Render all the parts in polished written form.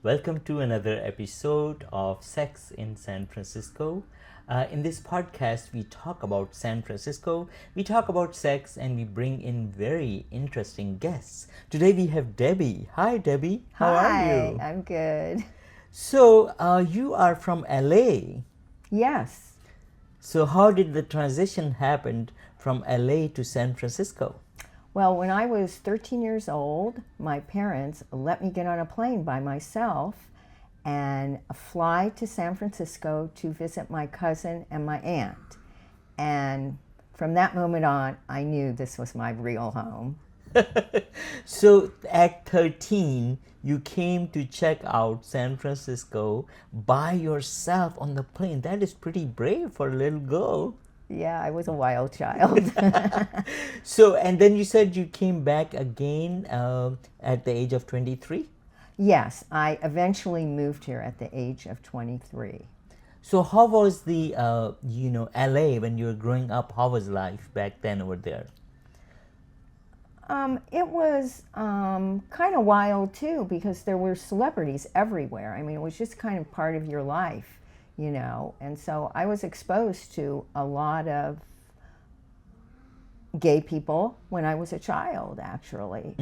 Welcome to another episode of Sex in San Francisco. In this podcast, we talk about San Francisco, we talk about sex, and we bring in very interesting guests. Today we have Debbie. Hi, Debbie. How are Hi, you? I'm good. So, you are from LA. Yes. So, how did the transition happen from LA to San Francisco? Well, when I was 13 years old, my parents let me get on a plane by myself and fly to San Francisco to visit my cousin and my aunt. And from that moment on, I knew this was my real home. So, at 13, you came to check out San Francisco by yourself on the plane. That is pretty brave for a little girl. Yeah, I was a wild child. So, and then you said you came back again at the age of 23. Yes, I eventually moved here at the age of 23. So, how was the, LA when you were growing up? How was life back then over there? It was kind of wild too because there were celebrities everywhere. I mean, it was just kind of part of your life, you know. And so I was exposed to a lot of gay people when I was a child, actually.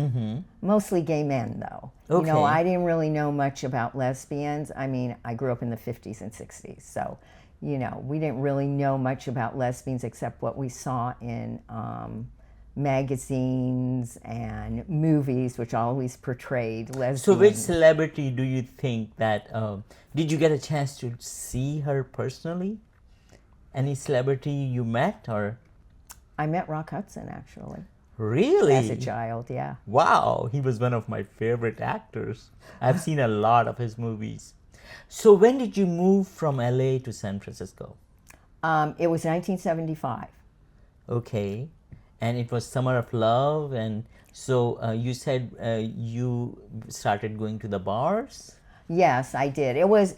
Mostly gay men, though. You know, Okay. I didn't really know much about lesbians. I mean, I grew up in the 50s and 60s, so, you know, we didn't really know much about lesbians except what we saw in magazines and movies, which always portrayed lesbians. So, which celebrity do you think that, did you get a chance to see her personally? Any celebrity you met or? I met Rock Hudson, actually, Really? as a child, yeah. Wow, he was one of my favorite actors. I've seen a lot of his movies. So when did you move from LA to San Francisco? It was 1975. Okay. And it was Summer of Love, and so you said you started going to the bars? Yes, I did. It was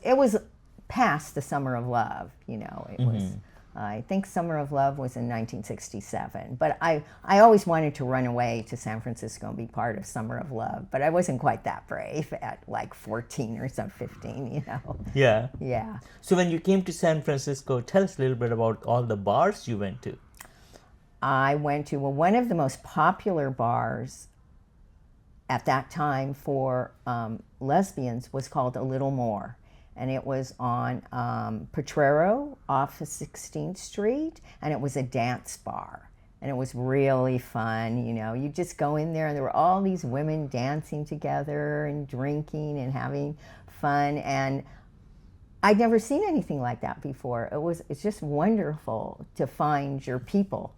past the Summer of Love, you know. It was I think Summer of Love was in 1967, but I always wanted to run away to San Francisco and be part of Summer of Love, but I wasn't quite that brave at like 14 or so 15, you know. Yeah. Yeah. So when you came to San Francisco, tell us a little bit about all the bars you went to. I went to one of the most popular bars at that time for lesbians was called A Little More. And it was on Potrero off of 16th Street, and it was a dance bar. And it was really fun, you know. You just go in there, and there were all these women dancing together and drinking and having fun. And I'd never seen anything like that before. It's just wonderful to find your people,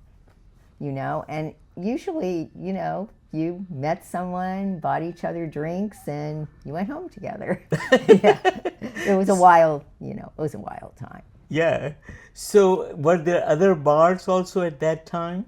you know. And usually, you know, you met someone, bought each other drinks, and you went home together. Yeah. It was a wild, you know, it was a wild time. Yeah. So were there other bars also at that time?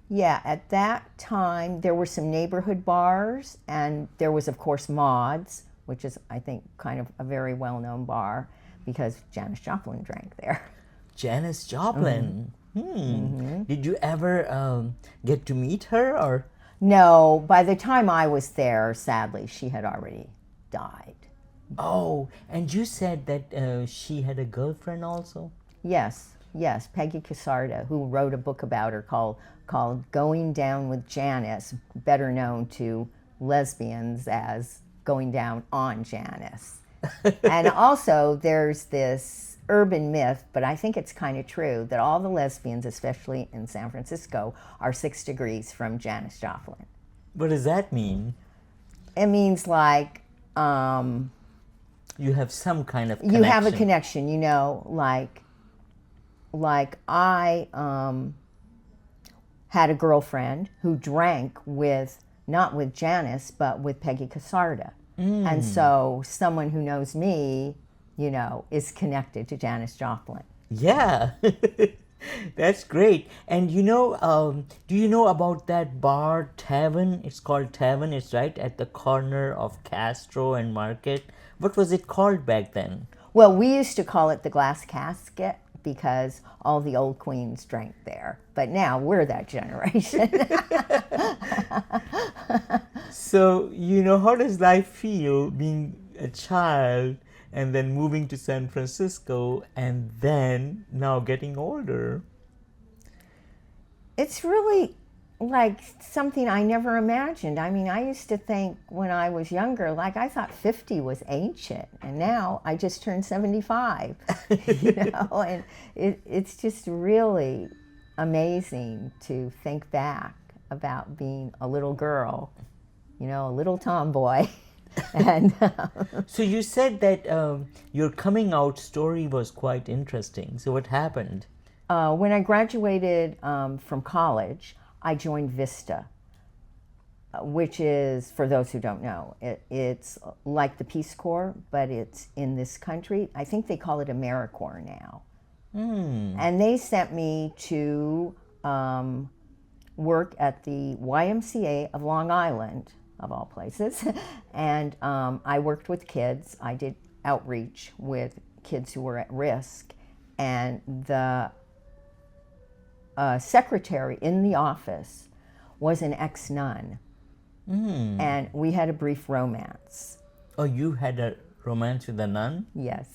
Yeah, at that time, there were some neighborhood bars, and there was, of course, Maud's, which is, I think, kind of a very well-known bar because Janis Joplin drank there. Janis Joplin. Did you ever get to meet her or? No, by the time I was there, sadly, she had already died. Oh, and you said that she had a girlfriend also? Yes, Peggy Casarda, who wrote a book about her called Going Down with Janis, better known to lesbians as Going Down on Janis. And also there's this urban myth, but I think it's kind of true, that all the lesbians, especially in San Francisco, are 6 degrees from Janis Joplin. What does that mean? It means like You have some kind of connection. you have a connection, you know, like I had a girlfriend who drank with, not with Janis, but with Peggy Casarda. And so someone who knows me, you know, is connected to Janis Joplin. Yeah. That's great. And you know, do you know about that bar, Tavern? It's called Tavern. It's right at the corner of Castro and Market. What was it called back then? Well, we used to call it the Glass Casket because all the old queens drank there. But now we're that generation. So, you know, how does life feel being a child and then moving to San Francisco and then now getting older. It's really like something I never imagined. I mean, I used to think when I was younger, like I thought 50 was ancient, and now I just turned 75, and it's just really amazing to think back about being a little girl, a little tomboy. And So you said that your coming out story was quite interesting. So what happened? When I graduated from college, I joined VISTA, which is, for those who don't know, it's like the Peace Corps, but it's in this country. I think they call it AmeriCorps now. And they sent me to work at the YMCA of Long Island, of all places. And I worked with kids. I did outreach with kids who were at risk. And the secretary in the office was an ex-nun. And we had a brief romance. Oh, you had a romance with a nun? Yes.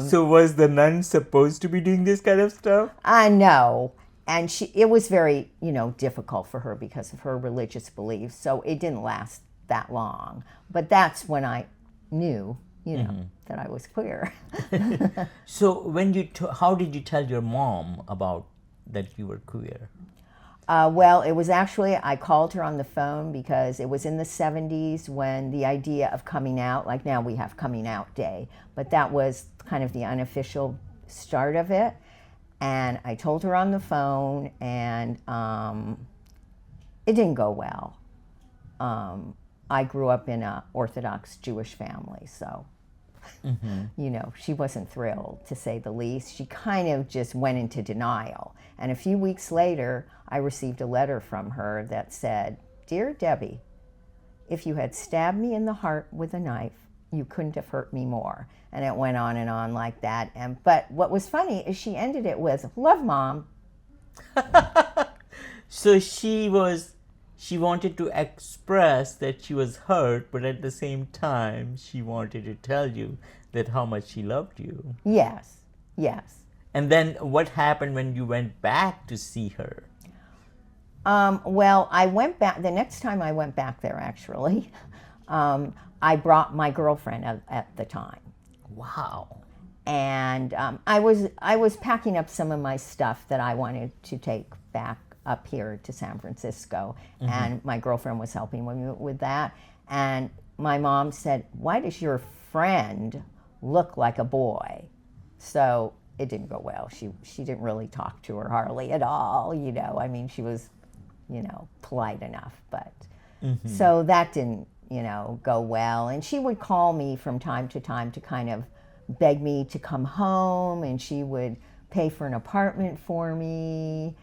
So was the nun supposed to be doing this kind of stuff? I know. And it was very, difficult for her because of her religious beliefs. So it didn't last that long. But that's when I knew, that I was queer. So when how did you tell your mom about that you were queer? Well, it was actually, I called her on the phone because it was in the 70s when the idea of coming out, like now we have coming out day, but that was kind of the unofficial start of it. And I told her on the phone, and it didn't go well. I grew up in an Orthodox Jewish family, so, she wasn't thrilled, to say the least. She kind of just went into denial. And a few weeks later, I received a letter from her that said, "Dear Debbie, if you had stabbed me in the heart with a knife, you couldn't have hurt me more." And it went on and on like that. But what was funny is she ended it with, "Love, Mom." So she wanted to express that she was hurt, but at the same time, she wanted to tell you that how much she loved you. Yes. And then what happened when you went back to see her? Well, I went back, the next time I went back there, actually, I brought my girlfriend at the time. Wow. And I was packing up some of my stuff that I wanted to take back up here to San Francisco. And my girlfriend was helping me with that. And my mom said, "Why does your friend look like a boy?" So it didn't go well. She didn't really talk to her hardly at all, I mean, she was, polite enough, but so that didn't, go well. And she would call me from time to time to kind of beg me to come home, and she would pay for an apartment for me.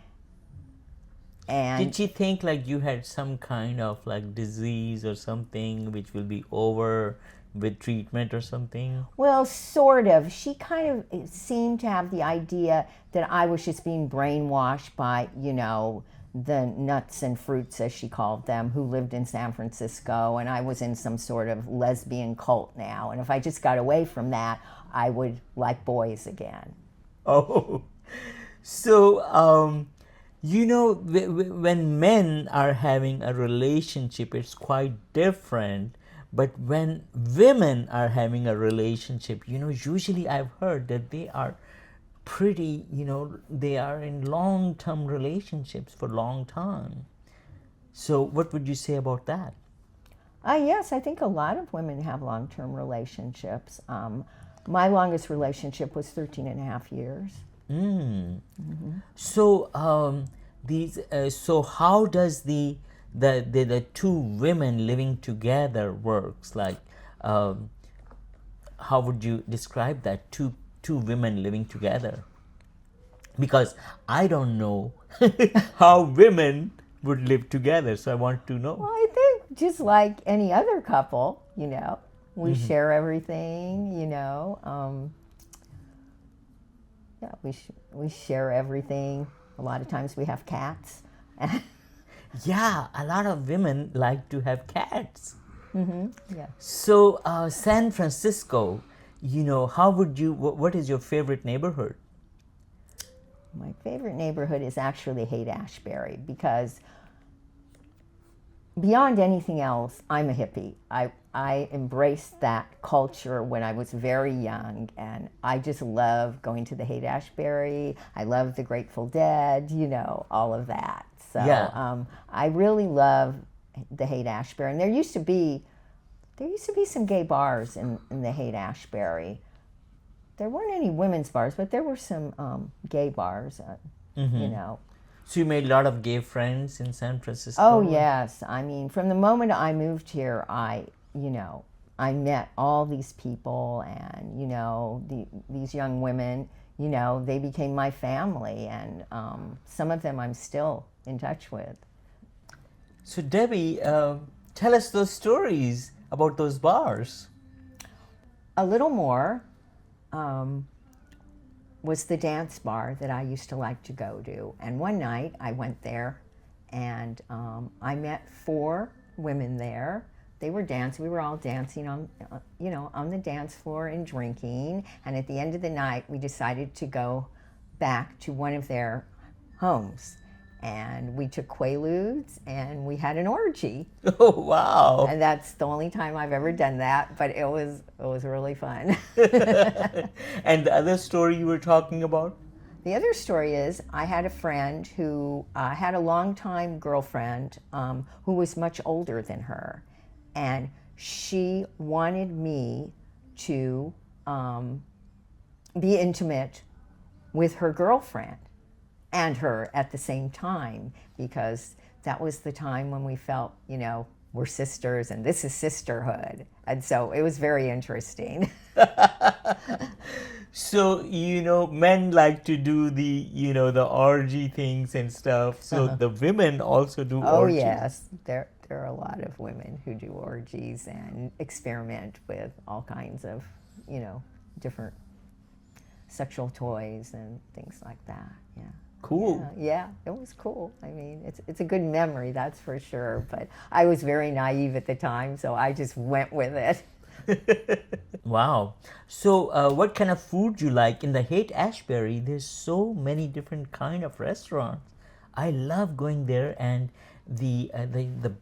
And did she think like you had some kind of like disease or something which will be over with treatment or something? Well, sort of. She kind of seemed to have the idea that I was just being brainwashed by, the nuts and fruits, as she called them, who lived in San Francisco, and I was in some sort of lesbian cult now. And if I just got away from that, I would like boys again. Oh, so, when men are having a relationship, it's quite different. But when women are having a relationship, usually I've heard that they are pretty, they are in long-term relationships for a long time. So what would you say about that? Yes, I think a lot of women have long-term relationships. My longest relationship was 13 and a half years. So so how does the two women living together works? Like, how would you describe that, two women living together? Because I don't know how women would live together, so I want to know. Well, I think just like any other couple, we share everything, we share everything. A lot of times we have cats. Yeah, a lot of women like to have cats. Yeah. So, San Francisco, how would you, what is your favorite neighborhood? My favorite neighborhood is actually Haight-Ashbury because beyond anything else, I'm a hippie. I embraced that culture when I was very young, and I just love going to the Haight-Ashbury. I love the Grateful Dead, all of that. So Yeah. I really love the Haight-Ashbury. And there used to be some gay bars in the Haight-Ashbury. There weren't any women's bars, but there were some gay bars, So you made a lot of gay friends in San Francisco? Oh, yes. I mean, from the moment I moved here, I met all these people and, these young women, they became my family. And some of them I'm still in touch with. So Debbie, tell us those stories about those bars. A little more was the dance bar that I used to like to go to. And one night I went there and I met 4 women there. They were dancing. We were all dancing on the dance floor and drinking. And at the end of the night, we decided to go back to one of their homes. And we took Quaaludes and we had an orgy. Oh, wow. And that's the only time I've ever done that, but it was really fun. And the other story you were talking about? The other story is I had a friend who had a longtime girlfriend who was much older than her. And she wanted me to be intimate with her girlfriend and her at the same time, because that was the time when we felt, we're sisters and this is sisterhood. And so it was very interesting. So, men like to do the orgy things and stuff. So the women also do orgies. Oh, yes. There are a lot of women who do orgies and experiment with all kinds of, different sexual toys and things like that. Yeah. Cool. Yeah, it was cool. I mean, it's a good memory, that's for sure. But I was very naive at the time, so I just went with it. Wow. So what kind of food you like? In the Haight-Ashbury, there's so many different kind of restaurants. I love going there, and the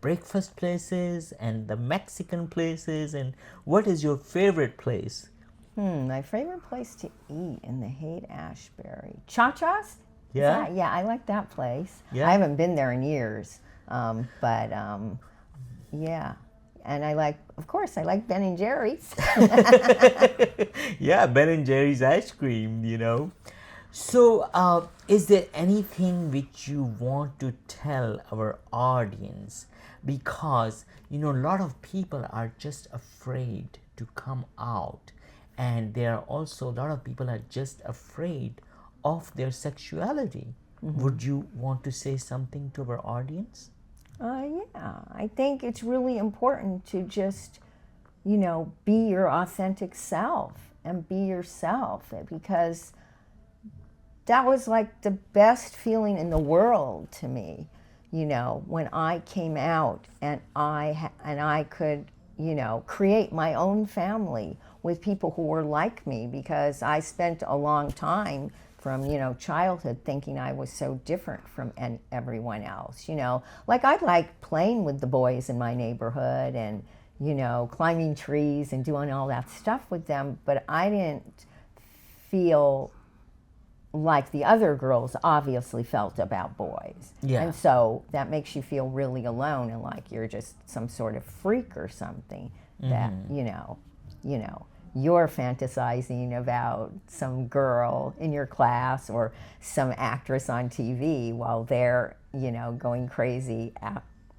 breakfast places and the Mexican places. And what is your favorite place? My favorite place to eat in the Haight-Ashbury. Cha-Cha's? Yeah? Yeah, I like that place. Yeah. I haven't been there in years. But yeah. And of course, I like Ben and Jerry's. Yeah, Ben and Jerry's ice cream. So, is there anything which you want to tell our audience? Because, a lot of people are just afraid to come out. And there are also a lot of people are just afraid of their sexuality. Would you want to say something to our audience? Yeah, I think it's really important to just, be your authentic self and be yourself, because that was like the best feeling in the world to me, when I came out and I could, create my own family with people who were like me, because I spent a long time from, childhood thinking I was so different from everyone else, Like I liked playing with the boys in my neighborhood and, climbing trees and doing all that stuff with them, but I didn't feel like the other girls obviously felt about boys. Yeah. And so that makes you feel really alone and like you're just some sort of freak or something that, you're fantasizing about some girl in your class or some actress on TV while they're, going crazy,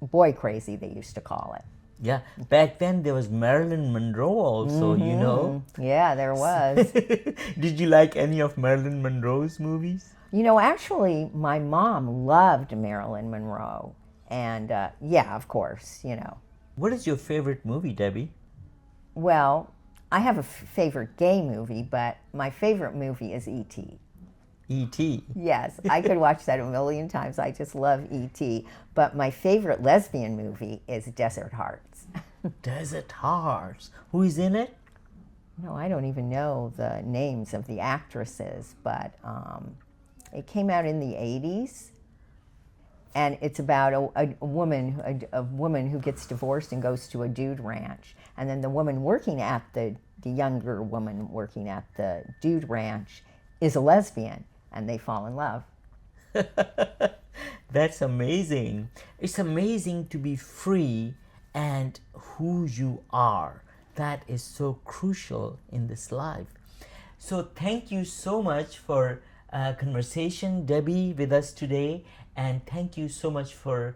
boy crazy, they used to call it. Yeah, back then there was Marilyn Monroe also, Yeah, there was. Did you like any of Marilyn Monroe's movies? Actually, my mom loved Marilyn Monroe. And yeah, of course, What is your favorite movie, Debbie? Well, I have a favorite gay movie, but my favorite movie is E.T. E.T. Yes, I could watch that a million times. I just love E.T. But my favorite lesbian movie is Desert Hearts. Desert Hearts. Who is in it? No, I don't even know the names of the actresses, but it came out in the 80s. And it's about a woman who gets divorced and goes to a dude ranch. And then the younger woman working at the dude ranch is a lesbian, and they fall in love. That's amazing. It's amazing to be free and who you are. That is so crucial in this life. So thank you so much for conversation, Debbie, with us today. And thank you so much for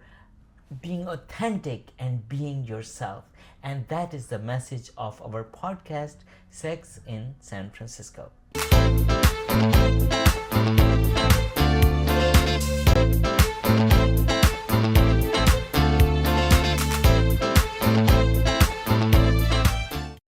being authentic and being yourself. And that is the message of our podcast, Sex in San Francisco.